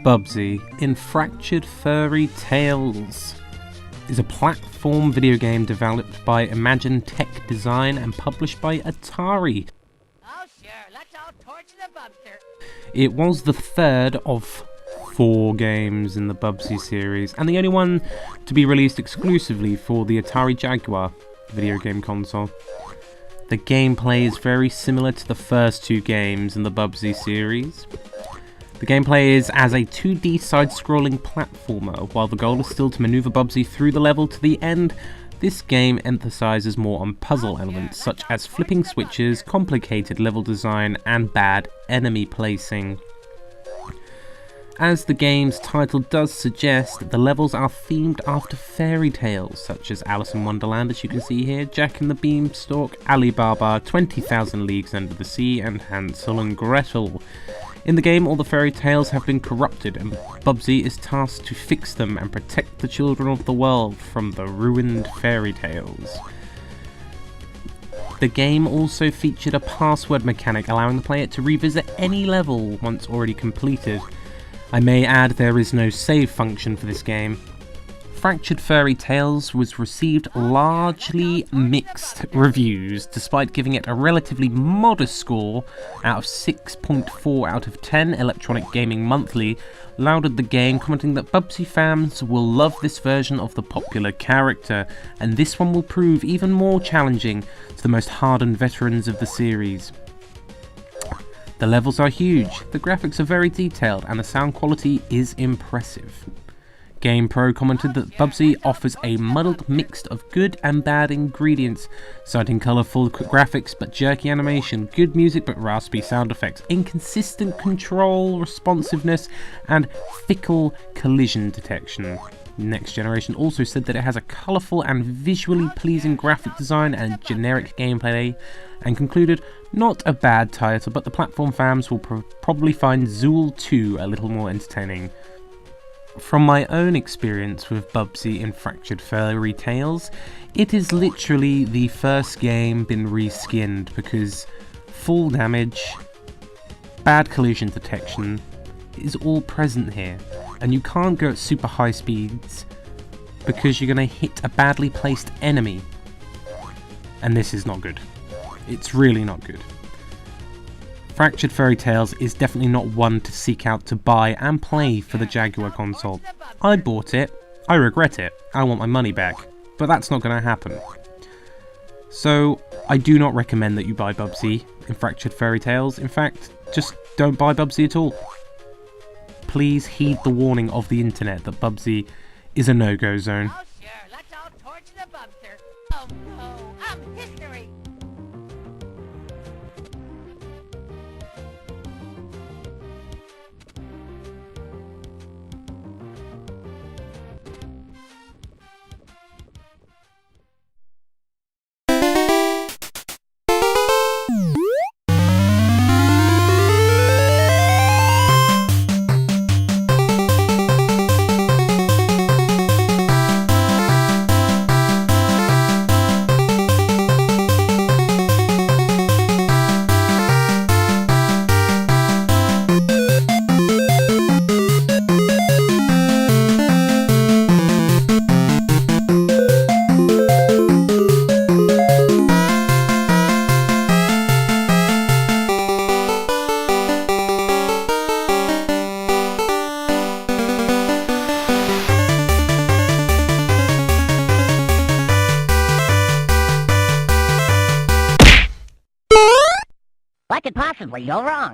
Bubsy in Fractured Furry Tales is a platform video game developed by Imagine Tech Design and published by Atari. Oh sure, let's all torch the Bubster. It was the third of 4 games in the Bubsy series, and the only one to be released exclusively for the Atari Jaguar video game console. The gameplay is very similar to the first 2 games in the Bubsy series. The gameplay is as a 2D side-scrolling platformer. While the goal is still to maneuver Bubsy through the level to the end, this game emphasizes more on puzzle elements such as flipping switches, complicated level design, and bad enemy placing. As the game's title does suggest, the levels are themed after fairy tales such as Alice in Wonderland, as you can see here, Jack and the Beanstalk, Alibaba, 20,000 Leagues Under the Sea, and Hansel and Gretel. In the game, all the fairy tales have been corrupted, and Bubsy is tasked to fix them and protect the children of the world from the ruined fairy tales. The game also featured a password mechanic, allowing the player to revisit any level once already completed. I may add there is no save function for this game. Fractured Furry Tales was received largely mixed reviews, despite giving it a relatively modest score out of 6.4 out of 10. Electronic Gaming Monthly lauded the game, commenting that Bubsy fans will love this version of the popular character, and this one will prove even more challenging to the most hardened veterans of the series. The levels are huge, the graphics are very detailed, and the sound quality is impressive. GamePro commented that Bubsy offers a muddled mix of good and bad ingredients, citing colourful graphics but jerky animation, good music but raspy sound effects, inconsistent control responsiveness, and fickle collision detection. Next Generation also said that it has a colourful and visually pleasing graphic design and generic gameplay, and concluded, not a bad title, but the platform fans will probably find Zool 2 a little more entertaining. From my own experience with Bubsy in Fractured Furry Tales, it is literally the first game been reskinned, because full damage, bad collision detection is all present here, and you can't go at super high speeds because you're going to hit a badly placed enemy, and this is not good. It's really not good. Fractured Furry Tales is definitely not one to seek out to buy and play for the Jaguar console. I bought it, I regret it, I want my money back, but that's not going to happen. So I do not recommend that you buy Bubsy in Fractured Furry Tales. In fact, just don't buy Bubsy at all. Please heed the warning of the internet that Bubsy is a no-go zone. Oh sure, let's all torch the Bubster. Oh no, I'm history. What could possibly go wrong?